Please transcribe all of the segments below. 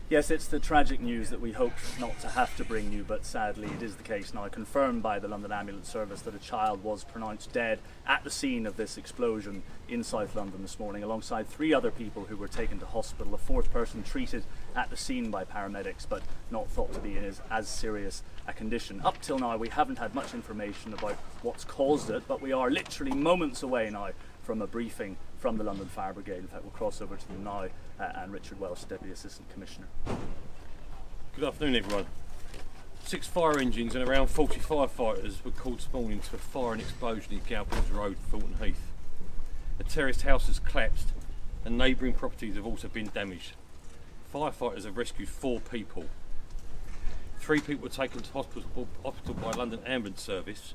Yes, it's the tragic news that we hoped not to have to bring you, but sadly it is the case now, confirmed by the London Ambulance Service that a child was pronounced dead at the scene of this explosion in South London this morning, alongside 3 other people who were taken to hospital, a 4th person treated at the scene by paramedics, but not thought to be in as serious a condition. Up till now we haven't had much information about what's caused it, but we are literally moments away now from a briefing from the London Fire Brigade. In fact, we'll cross over to them now, and Richard Welch, Deputy Assistant Commissioner. Good afternoon, everyone. 6 fire engines and around 40 firefighters were called this morning to a fire and explosion in Galpin Road, Fulton Heath. A terraced house has collapsed and neighbouring properties have also been damaged. Firefighters have rescued 4 people. 3 people were taken to hospital by London Ambulance Service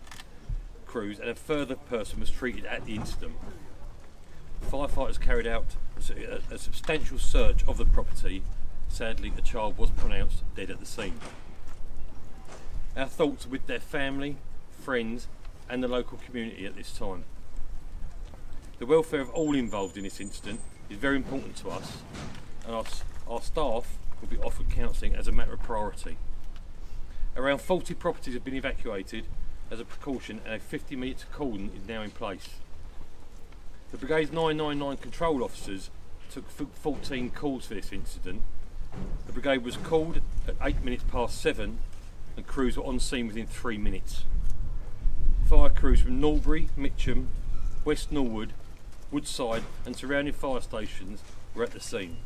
crews, and a further person was treated at the incident. Firefighters carried out a substantial search of the property. Sadly, a child was pronounced dead at the scene. Our thoughts are with their family, friends and the local community at this time. The welfare of all involved in this incident is very important to us, and our staff will be offered counselling as a matter of priority. Around 40 properties have been evacuated as a precaution, and a 50-metre cordon is now in place. The Brigade's 999 control officers took 14 calls for this incident. The Brigade was called at 7:08 and crews were on scene within 3 minutes. Fire crews from Norbury, Mitcham, West Norwood, Woodside and surrounding fire stations were at the scene.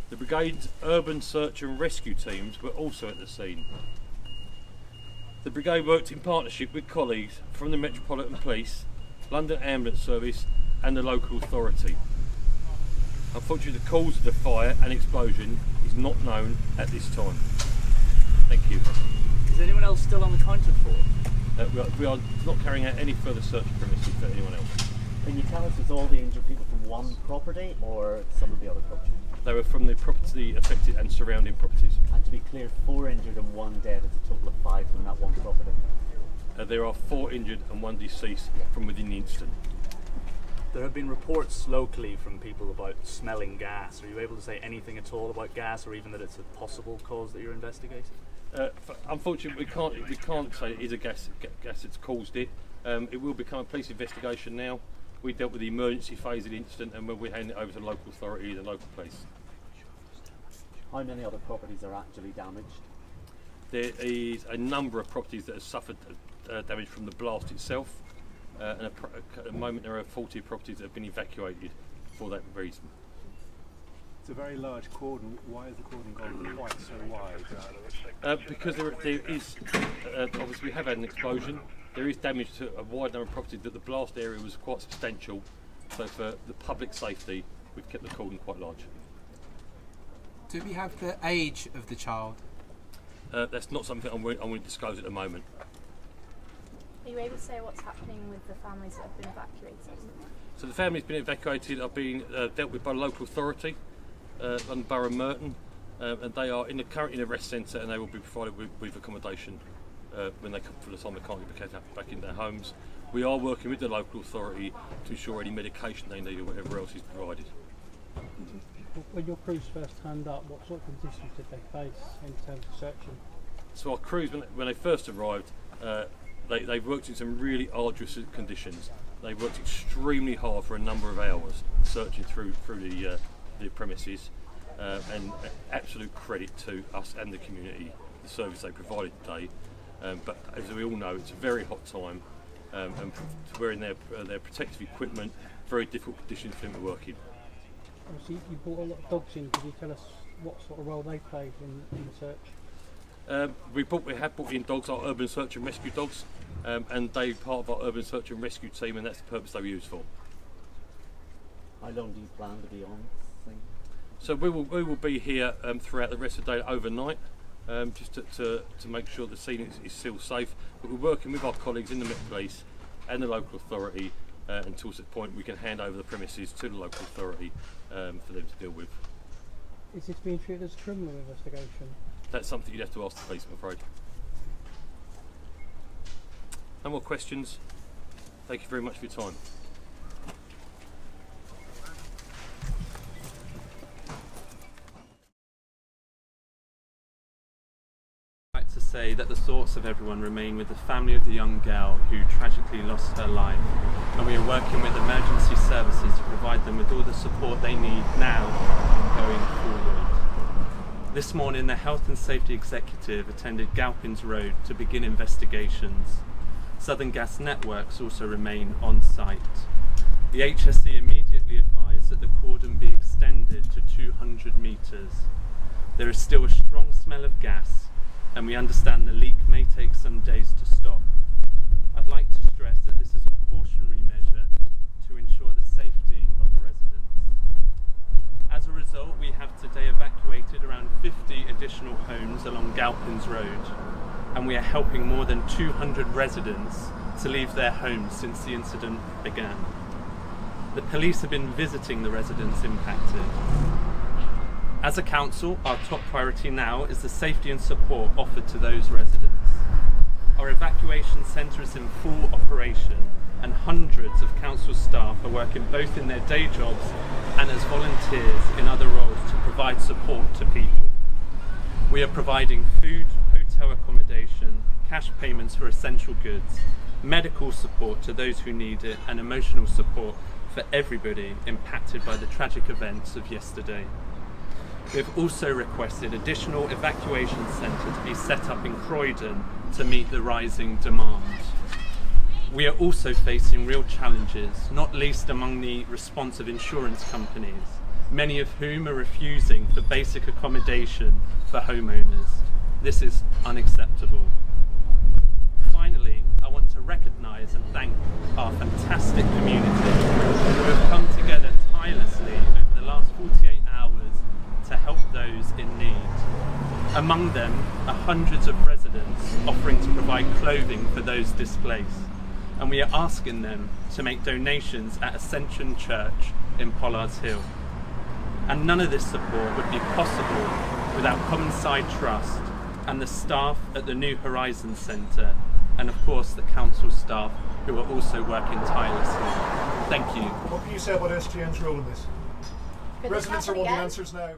The Brigade's urban search and rescue teams were also at the scene. The Brigade worked in partnership with colleagues from the Metropolitan Police, London Ambulance Service and the local authority. Unfortunately, the cause of the fire and explosion is not known at this time. Thank you. Is anyone else still unaccounted for? We are not carrying out any further search premises for anyone else. Can you tell us, is all the injured people from one property or some of the other properties? They were from the property affected and surrounding properties. And to be clear, 4 injured and 1 dead, it's a total of 5 from that one property. There are 4 injured and 1 deceased from within the incident. There have been reports locally from people about smelling gas. Are you able to say anything at all about gas, or even that it's a possible cause that you're investigating? Unfortunately, we can't say it is a gas that's caused it. It will become a police investigation now. We dealt with the emergency phase of the incident, and we'll hand it over to the local authority and the local police. How many other properties are actually damaged? There is a number of properties that have suffered damage from the blast itself, and at the moment there are 40 properties that have been evacuated for that reason. It's a very large cordon. Why is the cordon gone quite so wide? Because there is, obviously we have had an explosion. There is damage to a wide number of properties, that the blast area was quite substantial. So for the public safety, we've kept the cordon quite large. Do we have the age of the child? That's not something I'm going to disclose at the moment. Are you able to say what's happening with the families that have been evacuated? So the family's been evacuated, are being dealt with by the local authority, London Borough Merton, and they are currently in a rest centre, and they will be provided with accommodation when they come for the time they can't get back in their homes. We are working with the local authority to ensure any medication they need or whatever else is provided. When your crews first turned up, what sort of conditions did they face in terms of searching? So our crews, when they first arrived, they worked in some really arduous conditions. They worked extremely hard for a number of hours, searching through the premises, and absolute credit to us and the community, the service they provided today. But as we all know, it's a very hot time, and wearing their protective equipment, very difficult conditions for them to work in. Obviously, you brought a lot of dogs in. Could you tell us what sort of role they played in the search? We have brought in dogs, our urban search and rescue dogs, and they're part of our urban search and rescue team, and that's the purpose they were used for. How long do you plan to be on? So we will be here throughout the rest of the day, overnight, just to make sure the scene is still safe. But we're working with our colleagues in the Met Police and the local authority until at the point we can hand over the premises to the local authority for them to deal with. Is this being treated as a criminal investigation? That's something you'd have to ask the police, I'm afraid. No more questions. Thank you very much for your time. say that the thoughts of everyone remain with the family of the young girl who tragically lost her life, and we are working with emergency services to provide them with all the support they need now and going forward. This morning, the Health and Safety Executive attended Galpin's Road to begin investigations. Southern Gas Networks also remain on site. The HSE immediately advised that the cordon be extended to 200 metres. There is still a strong smell of gas, and we understand the leak may take some days to stop. I'd like to stress that this is a cautionary measure to ensure the safety of residents. As a result, we have today evacuated around 50 additional homes along Galpin's Road, and we are helping more than 200 residents to leave their homes since the incident began. The police have been visiting the residents impacted. As a council, our top priority now is the safety and support offered to those residents. Our evacuation centre is in full operation, and hundreds of council staff are working both in their day jobs and as volunteers in other roles to provide support to people. We are providing food, hotel accommodation, cash payments for essential goods, medical support to those who need it, and emotional support for everybody impacted by the tragic events of yesterday. We have also requested additional evacuation centre to be set up in Croydon to meet the rising demand. We are also facing real challenges, not least among the response of insurance companies, many of whom are refusing for basic accommodation for homeowners. This is unacceptable. Finally, I want to recognise and thank our fantastic community who have come together tirelessly over the last 48 hours to help those in need. Among them are hundreds of residents offering to provide clothing for those displaced, and we are asking them to make donations at Ascension Church in Pollard's Hill. And none of this support would be possible without Commonside Trust and the staff at the New Horizons Centre, and of course the council staff who are also working tirelessly. Thank you. What can you say about SGN's role in this? Residents are wanting answers now.